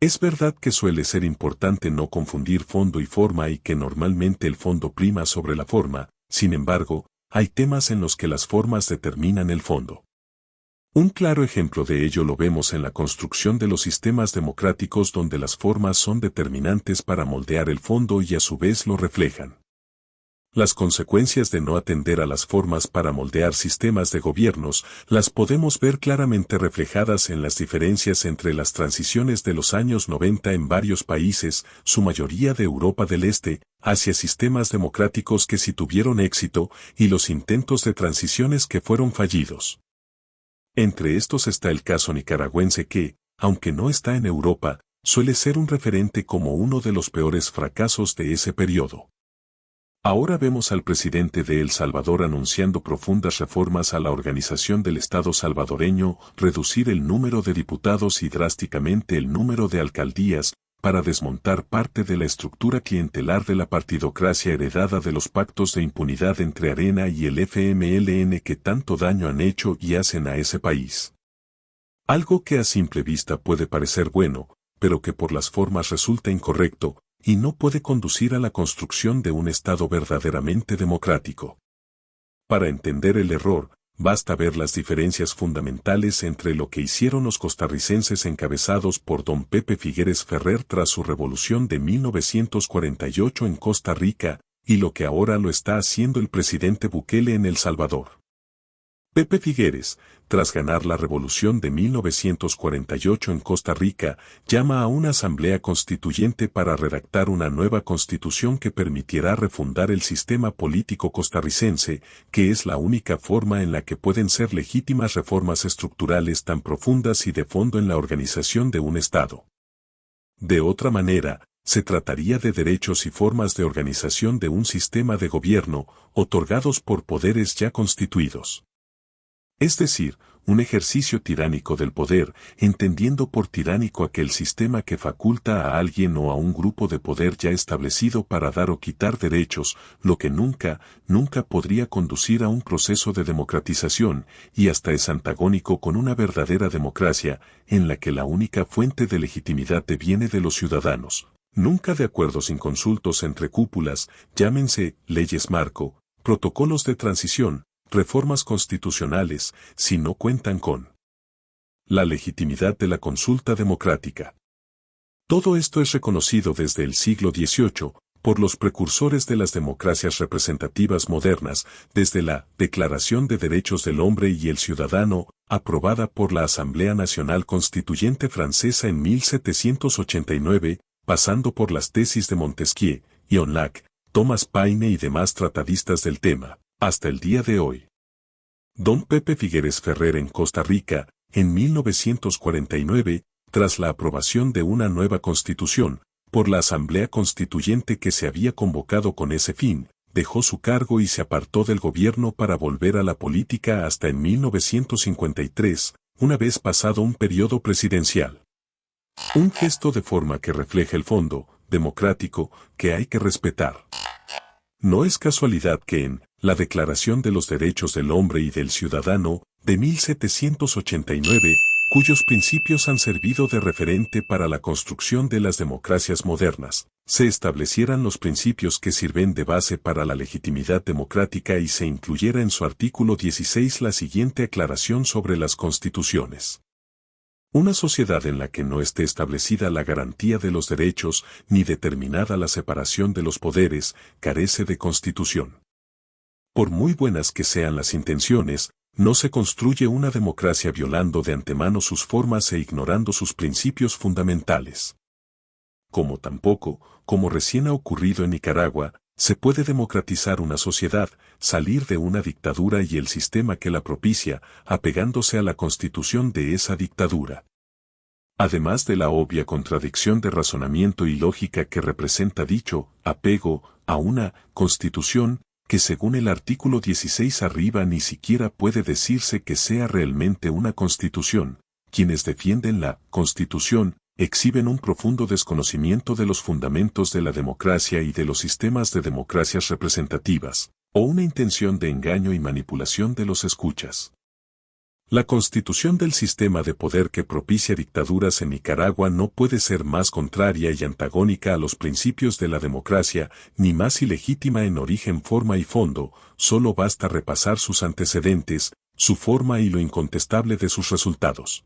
Es verdad que suele ser importante no confundir fondo y forma y que normalmente el fondo prima sobre la forma, sin embargo, hay temas en los que las formas determinan el fondo. Un claro ejemplo de ello lo vemos en la construcción de los sistemas democráticos donde las formas son determinantes para moldear el fondo y a su vez lo reflejan. Las consecuencias de no atender a las formas para moldear sistemas de gobiernos las podemos ver claramente reflejadas en las diferencias entre las transiciones de los años 90 en varios países, su mayoría de Europa del Este, hacia sistemas democráticos que sí tuvieron éxito y los intentos de transiciones que fueron fallidos. Entre estos está el caso nicaragüense que, aunque no está en Europa, suele ser un referente como uno de los peores fracasos de ese periodo. Ahora vemos al presidente de El Salvador anunciando profundas reformas a la organización del Estado salvadoreño, reducir el número de diputados y drásticamente el número de alcaldías, para desmontar parte de la estructura clientelar de la partidocracia heredada de los pactos de impunidad entre Arena y el FMLN que tanto daño han hecho y hacen a ese país. Algo que a simple vista puede parecer bueno, pero que por las formas resulta incorrecto, y no puede conducir a la construcción de un Estado verdaderamente democrático. Para entender el error, basta ver las diferencias fundamentales entre lo que hicieron los costarricenses encabezados por don Pepe Figueres Ferrer tras su revolución de 1948 en Costa Rica, y lo que ahora lo está haciendo el presidente Bukele en El Salvador. Pepe Figueres, tras ganar la revolución de 1948 en Costa Rica, llama a una asamblea constituyente para redactar una nueva constitución que permitirá refundar el sistema político costarricense, que es la única forma en la que pueden ser legítimas reformas estructurales tan profundas y de fondo en la organización de un Estado. De otra manera, se trataría de derechos y formas de organización de un sistema de gobierno, otorgados por poderes ya constituidos. Es decir, un ejercicio tiránico del poder, entendiendo por tiránico aquel sistema que faculta a alguien o a un grupo de poder ya establecido para dar o quitar derechos, lo que nunca podría conducir a un proceso de democratización, y hasta es antagónico con una verdadera democracia, en la que la única fuente de legitimidad deviene de los ciudadanos, nunca de acuerdos inconsultos entre cúpulas, llámense leyes marco, protocolos de transición, reformas constitucionales, si no cuentan con la legitimidad de la consulta democrática. Todo esto es reconocido desde el siglo XVIII por los precursores de las democracias representativas modernas, desde la Declaración de Derechos del Hombre y el Ciudadano, aprobada por la Asamblea Nacional Constituyente Francesa en 1789, pasando por las tesis de Montesquieu, John Locke, Thomas Paine y demás tratadistas del tema, hasta el día de hoy. Don Pepe Figueres Ferrer en Costa Rica, en 1949, tras la aprobación de una nueva constitución, por la Asamblea Constituyente que se había convocado con ese fin, dejó su cargo y se apartó del gobierno para volver a la política hasta en 1953, una vez pasado un periodo presidencial. Un gesto de forma que refleja el fondo democrático que hay que respetar. No es casualidad que en la Declaración de los Derechos del Hombre y del Ciudadano, de 1789, cuyos principios han servido de referente para la construcción de las democracias modernas, se establecieran los principios que sirven de base para la legitimidad democrática y se incluyera en su artículo 16 la siguiente aclaración sobre las constituciones. Una sociedad en la que no esté establecida la garantía de los derechos ni determinada la separación de los poderes, carece de constitución. Por muy buenas que sean las intenciones, no se construye una democracia violando de antemano sus formas e ignorando sus principios fundamentales. Como tampoco, como recién ha ocurrido en Nicaragua, se puede democratizar una sociedad, salir de una dictadura y el sistema que la propicia, apegándose a la constitución de esa dictadura. Además de la obvia contradicción de razonamiento y lógica que representa dicho apego a una constitución, que según el artículo 16 arriba ni siquiera puede decirse que sea realmente una constitución, quienes defienden la constitución, exhiben un profundo desconocimiento de los fundamentos de la democracia y de los sistemas de democracias representativas, o una intención de engaño y manipulación de los escuchas. La constitución del sistema de poder que propicia dictaduras en Nicaragua no puede ser más contraria y antagónica a los principios de la democracia, ni más ilegítima en origen, forma y fondo. Solo basta repasar sus antecedentes, su forma y lo incontestable de sus resultados.